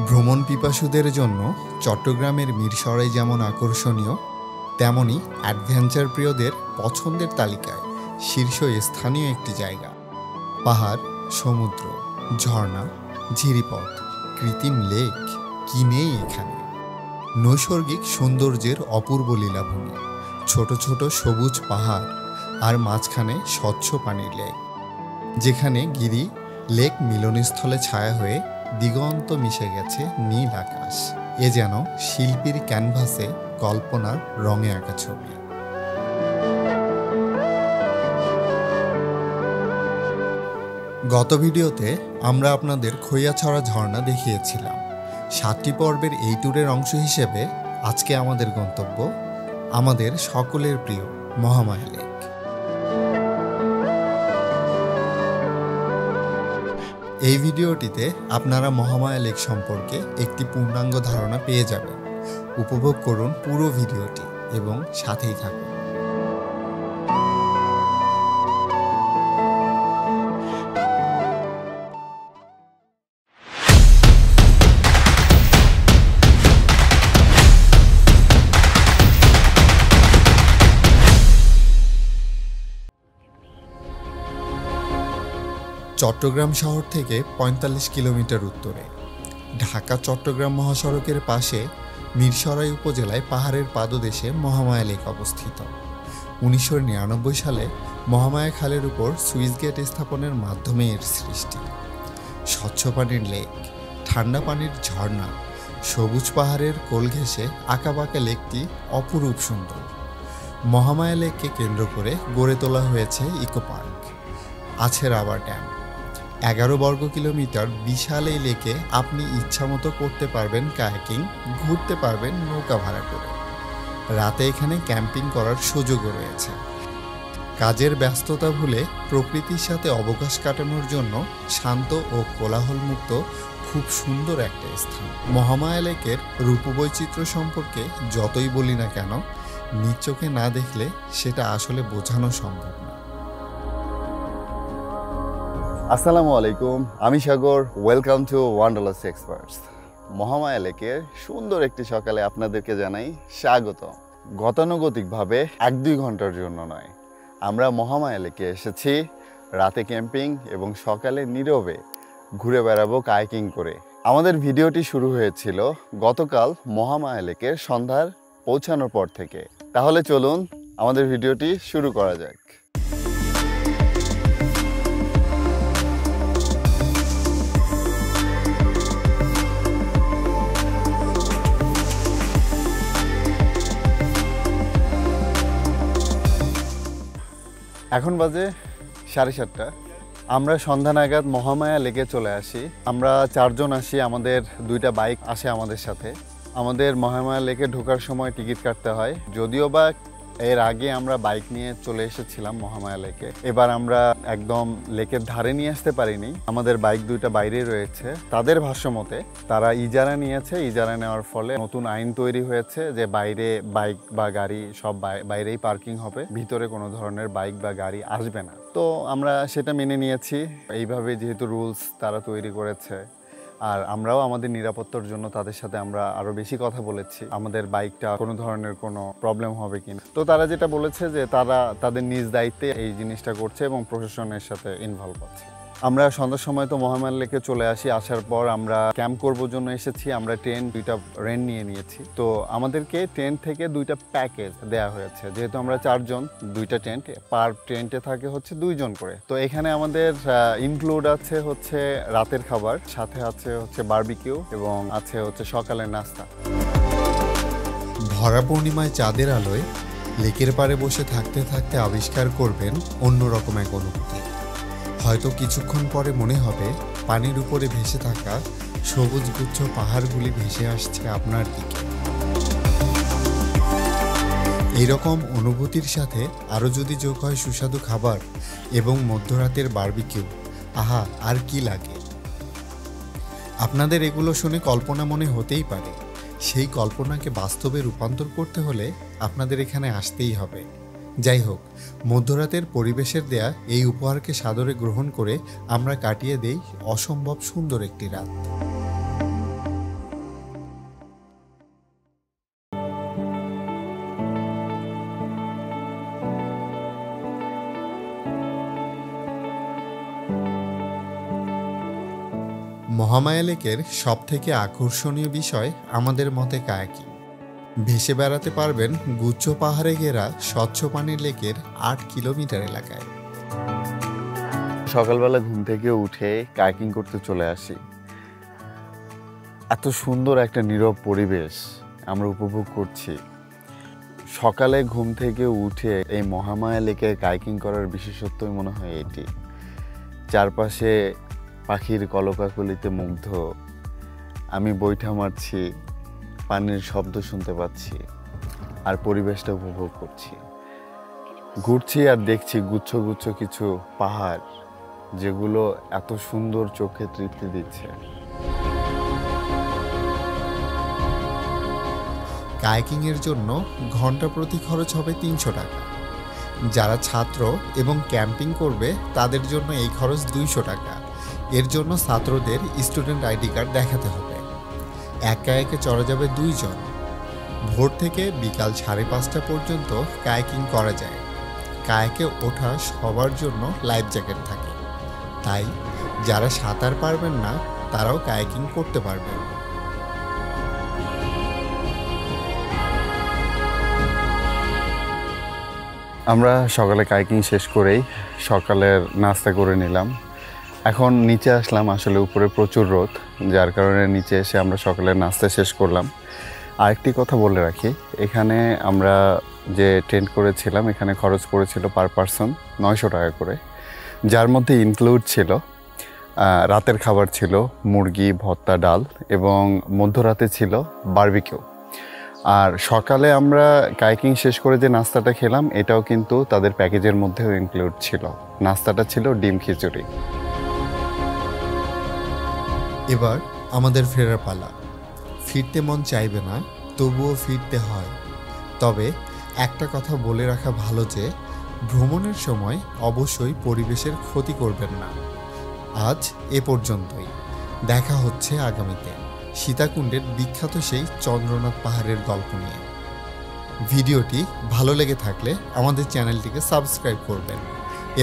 ভ্রমণ পিপাসুদের জন্য চট্টগ্রামের মিরসরাই যেমন আকর্ষণীয়, তেমনি অ্যাডভেঞ্চার প্রিয়দের পছন্দের তালিকায় শীর্ষস্থানীয় একটি জায়গা। পাহাড়, সমুদ্র, ঝর্ণা, ঝিরিপথ, কৃত্রিম লেক, কি নেই এখানে। নৈসর্গিক সৌন্দর্যের অপূর্ব লীলাভূমি, ছোট ছোট সবুজ পাহাড় আর মাঝখানে স্বচ্ছ পানির লেক, যেখানে গিরি লেক মিলনস্থলে ছায়া হয়ে দিগন্ত মিশে গেছে নীল আকাশ। এ যেন শিল্পীর ক্যানভাসে কল্পনার রঙে আঁকা ছবি। গত ভিডিওতে আমরা আপনাদের খৈয়াছড়া ঝর্ণা দেখিয়েছিলাম। 7টি পর্বের এই ট্যুরের অংশ হিসেবে আজকে আমাদের গন্তব্য আমাদের সকলের প্রিয় মহামায়া লেক। এই ভিডিওটিতে আপনারা মহামায়া লেক সম্পর্কে একটি পূর্ণাঙ্গ ধারণা পেয়ে যাবেন। উপভোগ করুন পুরো ভিডিওটি এবং সাথেই থাকুন। চট্টগ্রাম শহর থেকে ৪৫ কিলোমিটার উত্তরে, ঢাকা চট্টগ্রাম মহাসড়কের পাশে মিরসরাই উপজেলায় পাহাড়ের পাদদেশে মহামায়া লেক অবস্থিত। ১৯৯৯ সালে মহামায়া খালের উপর সুইচ গেট স্থাপনের মাধ্যমে এর সৃষ্টি। স্বচ্ছ পানির লেক, ঠান্ডা পানির ঝর্ণা, সবুজ পাহাড়ের কোল ঘেঁষে আঁকাবাঁকা লেকটি অপরূপ সুন্দর। মহামায়া লেককে কেন্দ্র করে গড়ে তোলা হয়েছে ইকো পার্ক, আছে রাবার ড্যাম। ১১ বর্গ কিলোমিটার বিশাল এই লেকে আপনি ইচ্ছামতো করতে পারবেন কায়াকিং, ঘুরতে পারবেন নৌকা ভাড়া করে। রাতে এখানে ক্যাম্পিং করার সুযোগও রয়েছে। কাজের ব্যস্ততা ভুলে প্রকৃতির সাথে অবকাশ কাটানোর জন্য শান্ত ও কোলাহলমুক্ত খুব সুন্দর একটা স্থান। মহামায়া লেকের রূপবৈচিত্র্য সম্পর্কে যতই বলি না কেন, নিজ চোখে না দেখলে সেটা আসলে বোঝানো সম্ভব না। আসসালামু আলাইকুম, আমি Sagar. Welcome to Wanderlust Experts. Mahamaya লেকের সুন্দর একটি সকালে আপনাদেরকে জানাই স্বাগত। গতানুগতিকভাবে ১-২ ঘন্টার জন্য নয়, আমরা মহামায়া লেকে এসেছি রাতে ক্যাম্পিং এবং সকালে নীরবে ঘুরে বেড়াবো কায়াকিং করে। আমাদের ভিডিওটি শুরু হয়েছিল গতকাল মহামায়া লেকের সন্ধ্যার পৌঁছানোর পর থেকে। তাহলে চলুন আমাদের ভিডিওটি শুরু করা যাক। এখন বাজে 7:30। আমরা সন্ধ্যা নাগাদ মহামায়া লেকে চলে আসি। আমরা 4 জন আসি, আমাদের 2টা বাইক আসে আমাদের সাথে। আমাদের মহামায়া লেকে ঢোকার সময় টিকিট কাটতে হয়, যদিও বা এর আগে আমরা বাইক নিয়ে চলে এসেছিলাম মহামায়া লেকে। এবার আমরা একদম লেকের ধারে নিয়ে আসতে পারিনি, আমাদের বাইক 2টা বাইরে রয়েছে। তাদের ভাষ্যমতে তারা ইজারা নিয়েছে, ইজারা নেওয়ার ফলে নতুন আইন তৈরি হয়েছে যে বাইরে বাইক বা গাড়ি সব বাইরেই পার্কিং হবে, ভিতরে কোনো ধরনের বাইক বা গাড়ি আসবে না। তো আমরা সেটা মেনে নিয়েছি। এইভাবে যেহেতু রুলস তারা তৈরি করেছে, আর আমরাও আমাদের নিরাপত্তার জন্য তাদের সাথে আমরা আরো বেশি কথা বলেছি, আমাদের বাইকটা কোনো ধরনের কোনো প্রবলেম হবে কিনা। তো তারা যেটা বলেছে যে তারা তাদের নিজ দায়িত্বে এই জিনিসটা করছে এবং প্রশাসনের সাথে ইনভলভ আছে। আমরা সন্ধ্যার সময় তো মহামায়া লেকে চলে আসি। আসার পর আমরা ক্যাম্প করবার জন্য এসেছি। আমরা টেন্ট 2টা রেন্ট নিয়ে নিয়েছি। তো আমাদেরকে টেন্ট থেকে 2টা প্যাকেজ দেওয়া হয়েছে। যেহেতু আমরা 4 জন, 2টা টেন্ট, পার টেন্টে থাকে হচ্ছে 2 জন করে। তো এখানে আমাদের ইনক্লুড আছে হচ্ছে রাতের খাবার, সাথে আছে হচ্ছে বারবিকিউ এবং আছে হচ্ছে সকালের নাস্তা। ভরা পূর্ণিমায় চাঁদের আলোয় লেকের পাড়ে বসে থাকতে থাকতে আবিষ্কার করবেন অন্যরকম এক অনুভূতি। হয়তো কিছুক্ষণ পরে মনে হবে পানির উপরে ভেসে থাকা সবুজ গুচ্ছ পাহাড়গুলি ভেসে আসছে আপনার দিকে। এইরকম অনুভূতির সাথে আরও যদি যোগ হয় সুস্বাদু খাবার এবং মধ্যরাতের বারবিকিউ, আহা, আর কি লাগে। আপনাদের এগুলো শুনে কল্পনা মনে হতেই পারে। সেই কল্পনাকে বাস্তবে রূপান্তর করতে হলে আপনাদের এখানে আসতেই হবে। যাই হোক, মধ্যরাতের পরিবেশের দেয়া এই উপহারকে সাদরে গ্রহণ করে আমরা কাটিয়ে দেই অসম্ভব সুন্দর একটি রাত। মহামায়া লেকের সবথেকে আকর্ষণীয় বিষয় আমাদের মতে কায়াকিং। ভেসে বেড়াতে পারবেন গুচ্ছ পাহাড়ে ঘেরা স্বচ্ছ পানির লেকের 8 কিলোমিটার এলাকায়। সকালবেলা ঘুম থেকে উঠে কায়াকিং করতে চলে আসি। এত সুন্দর একটা নীরব পরিবেশ আমরা উপভোগ করছি। সকালে ঘুম থেকে উঠে এই মহামায়া লেকে কায়াকিং করার বিশেষত্বই মনে হয় এটি। চারপাশে পাখির কলকাকলিতে মুগ্ধ, আমি বৈঠা মারছি, পানির শব্দ শুনতে পাচ্ছি আর পরিবেশটা উপভোগ করছি। ঘুরছি আর দেখছি গুচ্ছ গুচ্ছ কিছু পাহাড়, যেগুলো এত সুন্দর চোখে তৃপ্তি দিচ্ছে। কায়াকিংয়ের জন্য ঘন্টা প্রতি খরচ হবে 300 টাকা। যারা ছাত্র এবং ক্যাম্পিং করবে তাদের জন্য এই খরচ 200 টাকা। এর জন্য ছাত্রদের স্টুডেন্ট আইডি কার্ড দেখাতে হবে। এক কায়াকে চড়া যাবে 2 জন। ভোর থেকে বিকাল 5:30 পর্যন্ত কায়াকিং করা যায়। কায়াকে ওঠা সবার জন্য লাইফ জ্যাকেট থাকে, তাই যারা সাঁতার পারবেন না তারাও কায়াকিং করতে পারবেন। আমরা সকালে কায়াকিং শেষ করেই সকালের নাস্তা করে নিলাম। এখন নিচে আসলাম, আসলে উপরে প্রচুর রোদ, যার কারণে নিচে এসে আমরা সকালের নাস্তা শেষ করলাম। আরেকটি কথা বলে রাখি, এখানে আমরা যে টেন্ট করেছিলাম এখানে খরচ পড়েছিল পার পারসন 900 টাকা করে, যার মধ্যে ইনক্লুড ছিল রাতের খাবার ছিল মুরগি, ভর্তা, ডাল এবং মধ্যরাতে ছিল বারবিকিউ। আর সকালে আমরা কায়াকিং শেষ করে যে নাস্তাটা খেলাম এটাও কিন্তু তাদের প্যাকেজের মধ্যেও ইনক্লুড ছিল। নাস্তাটা ছিল ডিম খিচুড়ি। এবার আমাদের ফেরার পালা। ফিরতে মন চাইবে না, তবুও ফিরতে হয়। তবে একটা কথা বলে রাখা ভালো যে ভ্রমণের সময় অবশ্যই পরিবেশের ক্ষতি করবেন না। আজ এ পর্যন্তই। দেখা হচ্ছে আগামীতে সীতাকুণ্ডের বিখ্যাত সেই চন্দ্রনাথ পাহাড়ের গল্প নিয়ে। ভিডিওটি ভালো লেগে থাকলে আমাদের চ্যানেলটিকে সাবস্ক্রাইব করবেন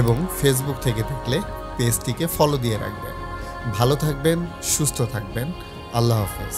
এবং ফেসবুক থেকে দেখলে পেজটিকে ফলো দিয়ে রাখবেন। ভালো থাকবেন, সুস্থ থাকবেন। আল্লাহ হাফেজ।